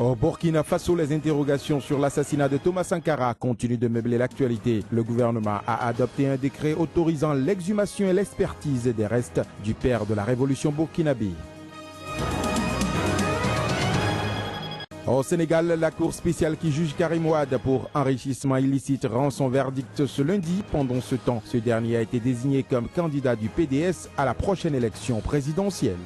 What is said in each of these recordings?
Au Burkina Faso, les interrogations sur l'assassinat de Thomas Sankara continuent de meubler l'actualité. Le gouvernement a adopté un décret autorisant l'exhumation et l'expertise des restes du père de la révolution burkinabé. Au Sénégal, la Cour spéciale qui juge Karim Wade pour enrichissement illicite rend son verdict ce lundi. Pendant ce temps, ce dernier a été désigné comme candidat du PDS à la prochaine élection présidentielle.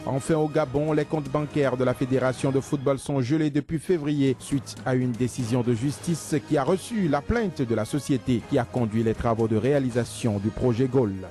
Enfin au Gabon, les comptes bancaires de la Fédération de football sont gelés depuis février suite à une décision de justice qui a reçu la plainte de la société qui a conduit les travaux de réalisation du projet Gaulle.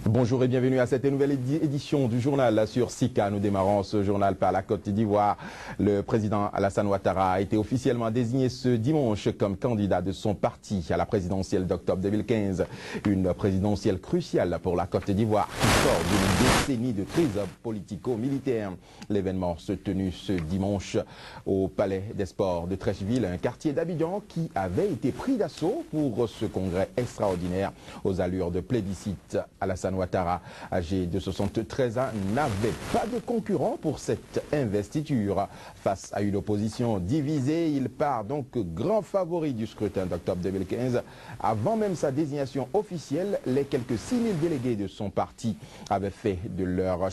Bonjour et bienvenue à cette nouvelle édition du journal sur Sika. Nous démarrons ce journal par la Côte d'Ivoire. Le président Alassane Ouattara a été officiellement désigné ce dimanche comme candidat de son parti à la présidentielle d'octobre 2015. Une présidentielle cruciale pour la Côte d'Ivoire qui sort d'une décennie de crise politico-militaire. L'événement se tenu ce dimanche au Palais des Sports de Treichville, un quartier d'Abidjan qui avait été pris d'assaut pour ce congrès extraordinaire aux allures de plébiscite. Alassane Ouattara, âgé de 73 ans, n'avait pas de concurrent pour cette investiture. Face à une opposition divisée, il part donc grand favori du scrutin d'octobre 2015. Avant même sa désignation officielle, les quelques 6000 délégués de son parti avaient fait de lui leur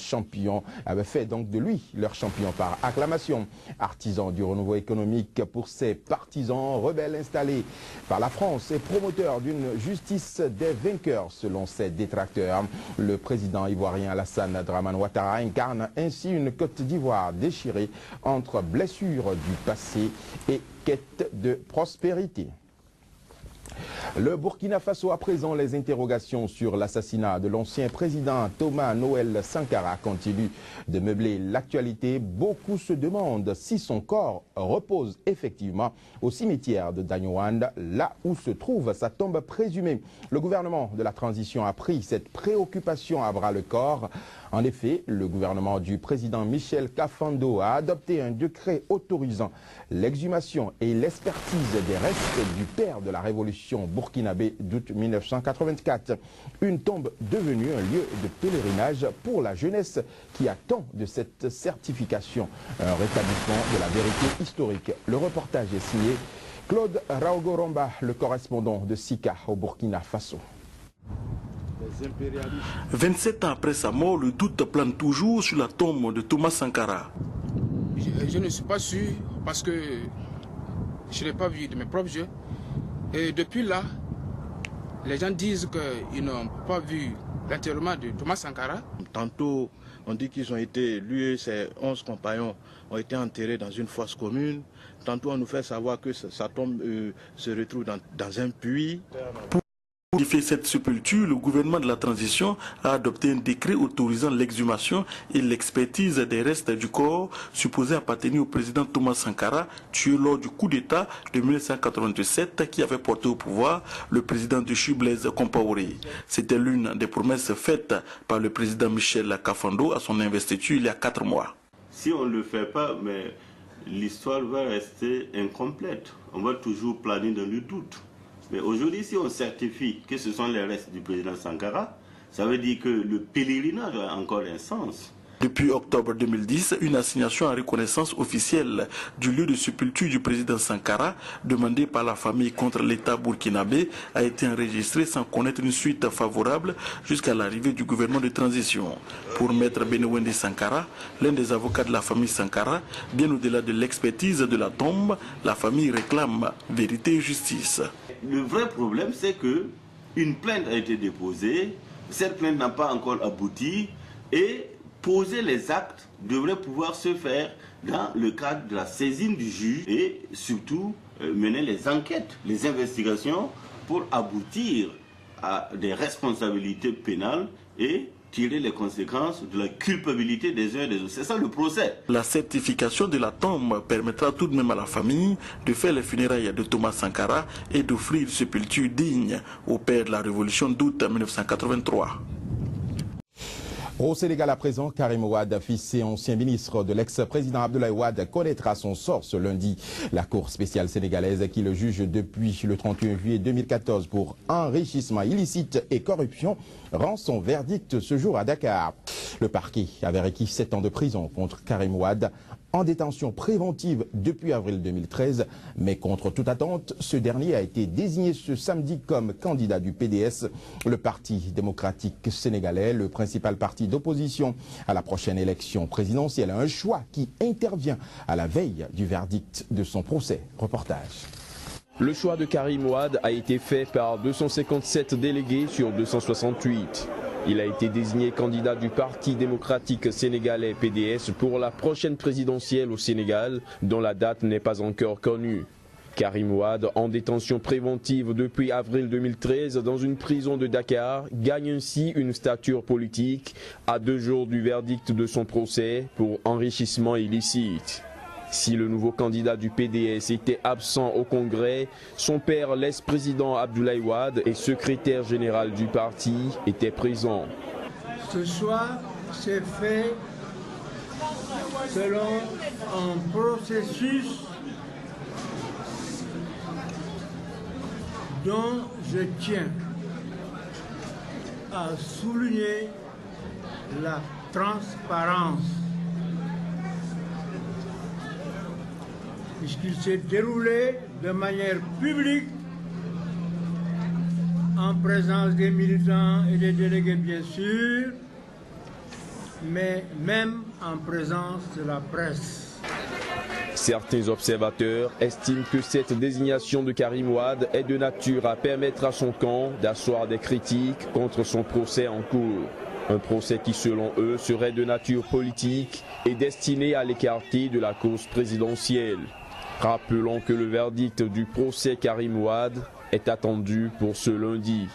champion par acclamation. Artisan du renouveau économique pour ses partisans, rebelles installés par la France et promoteur d'une justice des vainqueurs selon ses détracteurs. Le président ivoirien Alassane Dramane Ouattara incarne ainsi une Côte d'Ivoire déchirée entre blessures du passé et quête de prospérité. Le Burkina Faso, à présent, les interrogations sur l'assassinat de l'ancien président Thomas Noël Sankara continuent de meubler l'actualité. Beaucoup se demandent si son corps repose effectivement au cimetière de Dagnoand, là où se trouve sa tombe présumée. Le gouvernement de la transition a pris cette préoccupation à bras-le-corps. En effet, le gouvernement du président Michel Kafando a adopté un décret autorisant l'exhumation et l'expertise des restes du père de la révolution burkinabé d'août 1984. Une tombe devenue un lieu de pèlerinage pour la jeunesse qui attend de cette certification un rétablissement de la vérité historique. Le reportage est signé Claude Raogoromba, le correspondant de Sika au Burkina Faso. 27 ans après sa mort, le doute plane toujours sur la tombe de Thomas Sankara. Je ne suis pas sûr parce que je ne l'ai pas vu de mes propres yeux. Et depuis là, les gens disent qu'ils n'ont pas vu l'enterrement de Thomas Sankara. Tantôt, on dit qu'ils ont été, lui et ses 11 compagnons ont été enterrés dans une fosse commune. Tantôt, on nous fait savoir que sa tombe se retrouve dans un puits. Pour modifier cette sépulture, le gouvernement de la transition a adopté un décret autorisant l'exhumation et l'expertise des restes du corps supposés appartenir au président Thomas Sankara, tué lors du coup d'État de 1987 qui avait porté au pouvoir le président déchu Blaise Compaoré. C'était l'une des promesses faites par le président Michel Kafando à son investiture il y a 4 mois. Si on ne le fait pas, mais l'histoire va rester incomplète. On va toujours planer dans le doute. Mais aujourd'hui, si on certifie que ce sont les restes du président Sankara, ça veut dire que le pèlerinage a encore un sens. Depuis octobre 2010, une assignation en reconnaissance officielle du lieu de sépulture du président Sankara, demandée par la famille contre l'État burkinabé, a été enregistrée sans connaître une suite favorable jusqu'à l'arrivée du gouvernement de transition. Pour Maître Benewende Sankara, l'un des avocats de la famille Sankara, bien au-delà de l'expertise de la tombe, la famille réclame vérité et justice. Le vrai problème, c'est que une plainte a été déposée, cette plainte n'a pas encore abouti et poser les actes devrait pouvoir se faire dans le cadre de la saisine du juge et surtout mener les enquêtes, les investigations pour aboutir à des responsabilités pénales et tirer les conséquences de la culpabilité des uns et des autres. C'est ça le procès. La certification de la tombe permettra tout de même à la famille de faire les funérailles de Thomas Sankara et d'offrir une sépulture digne au père de la révolution d'août 1983. Au Sénégal à présent, Karim Wade, fils et ancien ministre de l'ex-président Abdoulaye Wade, connaîtra son sort ce lundi. La Cour spéciale sénégalaise qui le juge depuis le 31 juillet 2014 pour enrichissement illicite et corruption rend son verdict ce jour à Dakar. Le parquet avait requis 7 ans de prison contre Karim Wade en détention préventive depuis avril 2013, mais contre toute attente, ce dernier a été désigné ce samedi comme candidat du PDS, le Parti démocratique sénégalais, le principal parti d'opposition à la prochaine élection présidentielle. Un choix qui intervient à la veille du verdict de son procès. Reportage. Le choix de Karim Wade a été fait par 257 délégués sur 268. Il a été désigné candidat du Parti démocratique sénégalais PDS pour la prochaine présidentielle au Sénégal, dont la date n'est pas encore connue. Karim Wade, en détention préventive depuis avril 2013 dans une prison de Dakar, gagne ainsi une stature politique à 2 jours du verdict de son procès pour enrichissement illicite. Si le nouveau candidat du PDS était absent au Congrès, son père, l'ex-président Abdoulaye Wade et secrétaire général du parti, étaient présents. Ce choix s'est fait selon un processus dont je tiens à souligner la transparence, puisqu'il s'est déroulé de manière publique en présence des militants et des délégués bien sûr, mais même en présence de la presse. Certains observateurs estiment que cette désignation de Karim Wade est de nature à permettre à son camp d'asseoir des critiques contre son procès en cours. Un procès qui, selon eux, serait de nature politique et destiné à l'écarter de la course présidentielle. Rappelons que le verdict du procès Karim Wade est attendu pour ce lundi.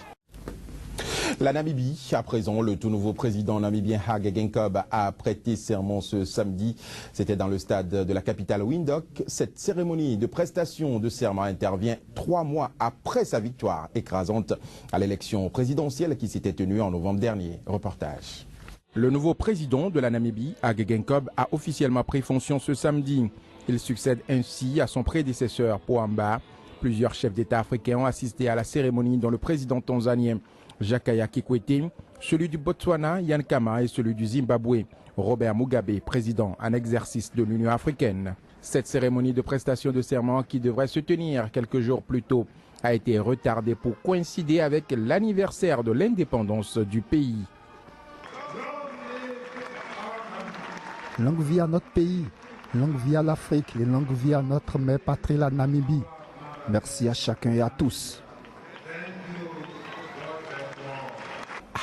La Namibie, à présent, le tout nouveau président namibien Hage Geingob a prêté serment ce samedi. C'était dans le stade de la capitale Windhoek. Cette cérémonie de prestation de serment intervient 3 mois après sa victoire écrasante à l'élection présidentielle qui s'était tenue en novembre dernier. Reportage. Le nouveau président de la Namibie, Hage Geingob, a officiellement pris fonction ce samedi. Il succède ainsi à son prédécesseur Pohamba. Plusieurs chefs d'État africains ont assisté à la cérémonie dont le président tanzanien Jakaya Kikwete, celui du Botswana Ian Khama et celui du Zimbabwe Robert Mugabe, président en exercice de l'Union africaine. Cette cérémonie de prestation de serment qui devrait se tenir quelques jours plus tôt a été retardée pour coïncider avec l'anniversaire de l'indépendance du pays. Longue vie à notre pays, longue vie à l'Afrique et longue vie à notre mère patrie, la Namibie. Merci à chacun et à tous.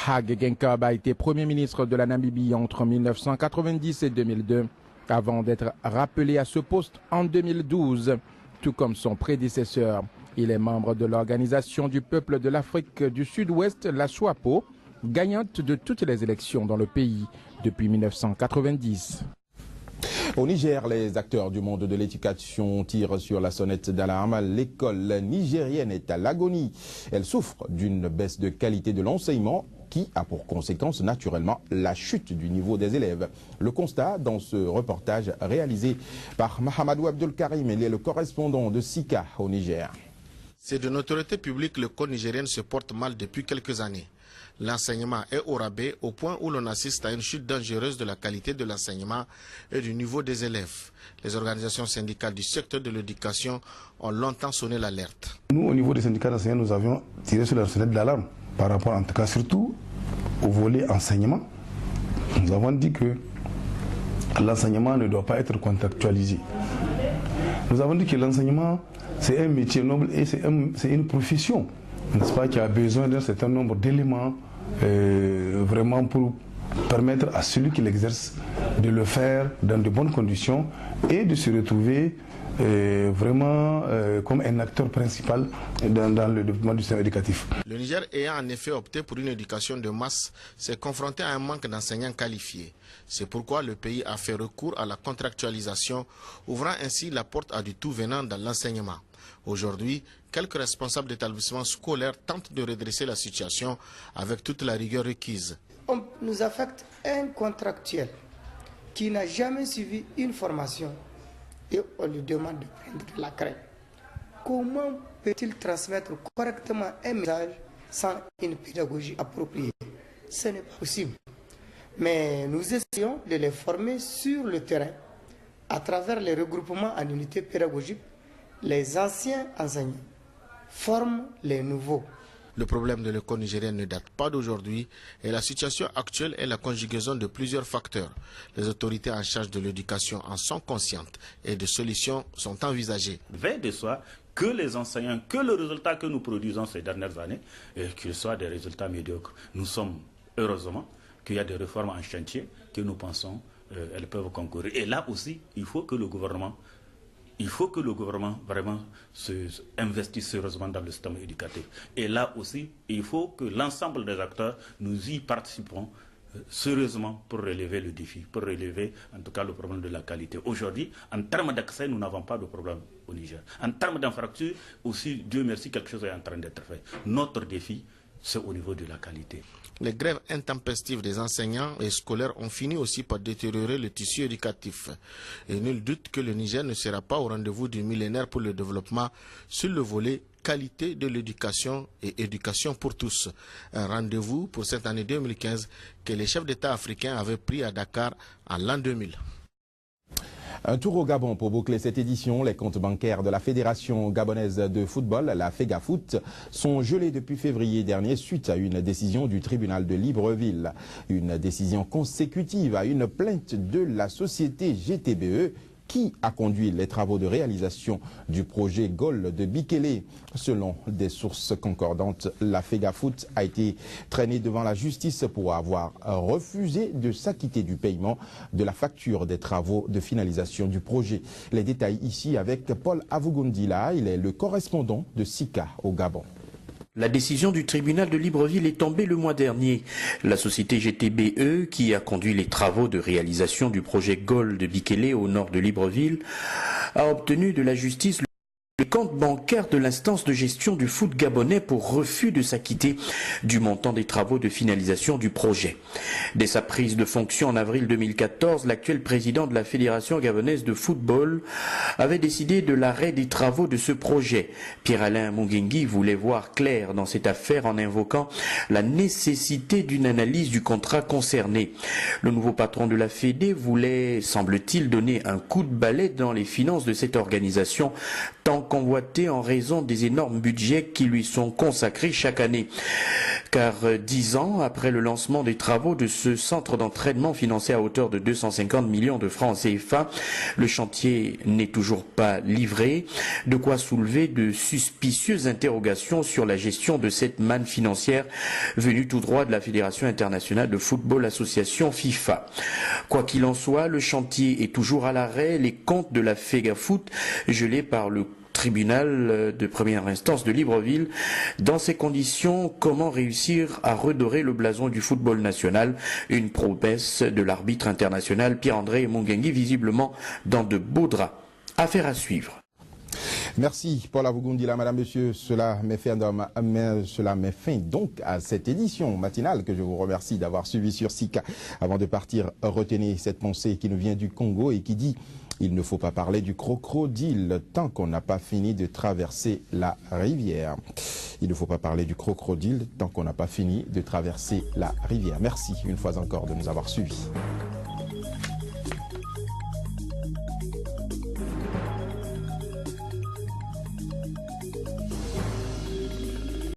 Hage Geingob a été Premier ministre de la Namibie entre 1990 et 2002, avant d'être rappelé à ce poste en 2012, tout comme son prédécesseur. Il est membre de l'Organisation du peuple de l'Afrique du Sud-Ouest, la SWAPO, gagnante de toutes les élections dans le pays depuis 1990. Au Niger, les acteurs du monde de l'éducation tirent sur la sonnette d'alarme. L'école nigérienne est à l'agonie. Elle souffre d'une baisse de qualité de l'enseignement qui a pour conséquence naturellement la chute du niveau des élèves. Le constat dans ce reportage réalisé par Mahamadou Abdul Karim, il est le correspondant de Sika au Niger. C'est de notoriété publique, l'école nigérienne se porte mal depuis quelques années. L'enseignement est au rabais au point où l'on assiste à une chute dangereuse de la qualité de l'enseignement et du niveau des élèves. Les organisations syndicales du secteur de l'éducation ont longtemps sonné l'alerte. Nous, au niveau des syndicats d'enseignants, nous avions tiré sur la sonnette de l'alarme par rapport, en tout cas, surtout au volet enseignement. Nous avons dit que l'enseignement ne doit pas être contractualisé. Nous avons dit que l'enseignement, c'est un métier noble et c'est une profession, n'est-ce pas, qui a besoin d'un certain nombre d'éléments vraiment pour permettre à celui qui l'exerce de le faire dans de bonnes conditions et de se retrouver vraiment comme un acteur principal dans le développement du système éducatif. Le Niger ayant en effet opté pour une éducation de masse, s'est confronté à un manque d'enseignants qualifiés. C'est pourquoi le pays a fait recours à la contractualisation, ouvrant ainsi la porte à du tout venant dans l'enseignement. Aujourd'hui, quelques responsables d'établissements scolaires tentent de redresser la situation avec toute la rigueur requise. on nous affecte un contractuel qui n'a jamais suivi une formation et on lui demande de prendre de la crème. Comment peut-il transmettre correctement un message sans une pédagogie appropriée? Ce n'est pas possible. Mais nous essayons de les former sur le terrain à travers les regroupements en unités pédagogiques. Les anciens enseignants forment les nouveaux. Le problème de l'école nigérienne ne date pas d'aujourd'hui et la situation actuelle est la conjugaison de plusieurs facteurs. Les autorités en charge de l'éducation en sont conscientes et des solutions sont envisagées. Va de soi que les enseignants, que le résultat que nous produisons ces dernières années, qu'ils soient des résultats médiocres. Nous sommes, heureusement, qu'il y a des réformes en chantier que nous pensons elles peuvent concourir. Et là aussi, il faut que le gouvernement vraiment investisse sérieusement dans le système éducatif. Et là aussi, il faut que l'ensemble des acteurs, nous y participons sérieusement pour relever le défi, pour relever en tout cas le problème de la qualité. Aujourd'hui, en termes d'accès, nous n'avons pas de problème au Niger. En termes d'infrastructure, aussi, Dieu merci, quelque chose est en train d'être fait. Notre défi, c'est au niveau de la qualité. Les grèves intempestives des enseignants et scolaires ont fini aussi par détériorer le tissu éducatif. Et nul doute que le Niger ne sera pas au rendez-vous du millénaire pour le développement sur le volet qualité de l'éducation et éducation pour tous. Un rendez-vous pour cette année 2015 que les chefs d'État africains avaient pris à Dakar en l'an 2000. Un tour au Gabon pour boucler cette édition. Les comptes bancaires de la Fédération gabonaise de football, la FEGAFOOT, sont gelés depuis février dernier suite à une décision du tribunal de Libreville. Une décision consécutive à une plainte de la société GTBE qui a conduit les travaux de réalisation du projet GOL de Bikele. Selon des sources concordantes, la FEGAFOOT a été traînée devant la justice pour avoir refusé de s'acquitter du paiement de la facture des travaux de finalisation du projet. Les détails ici avec Paul Avugundila, il est le correspondant de SICA au Gabon. La décision du tribunal de Libreville est tombée le mois dernier. La société GTBE, qui a conduit les travaux de réalisation du projet GOL de Bikele au nord de Libreville, a obtenu de la justice le compte bancaire de l'instance de gestion du foot gabonais pour refus de s'acquitter du montant des travaux de finalisation du projet. Dès sa prise de fonction en avril 2014, l'actuel président de la Fédération gabonaise de football avait décidé de l'arrêt des travaux de ce projet. Pierre-Alain Mungengi voulait voir clair dans cette affaire en invoquant la nécessité d'une analyse du contrat concerné. Le nouveau patron de la Fédé voulait, semble-t-il, donner un coup de balai dans les finances de cette organisation tant convoité en raison des énormes budgets qui lui sont consacrés chaque année. Car 10 ans après le lancement des travaux de ce centre d'entraînement financé à hauteur de 250 millions de francs CFA, le chantier n'est toujours pas livré, de quoi soulever de suspicieuses interrogations sur la gestion de cette manne financière venue tout droit de la Fédération internationale de football association FIFA. Quoi qu'il en soit, le chantier est toujours à l'arrêt, les comptes de la FEGAFOOT gelés par le tribunal de première instance de Libreville. Dans ces conditions, comment réussir à redorer le blason du football national? Une promesse de l'arbitre international Pierre-André Mungengi, visiblement dans de beaux draps. Affaire à suivre. Merci Paul Avugundila, madame, monsieur. Cela met fin donc à cette édition matinale que je vous remercie d'avoir suivi sur SICA. Avant de partir, retenez cette pensée qui nous vient du Congo et qui dit: il ne faut pas parler du crocodile tant qu'on n'a pas fini de traverser la rivière. Il ne faut pas parler du crocodile tant qu'on n'a pas fini de traverser la rivière. Merci une fois encore de nous avoir suivis.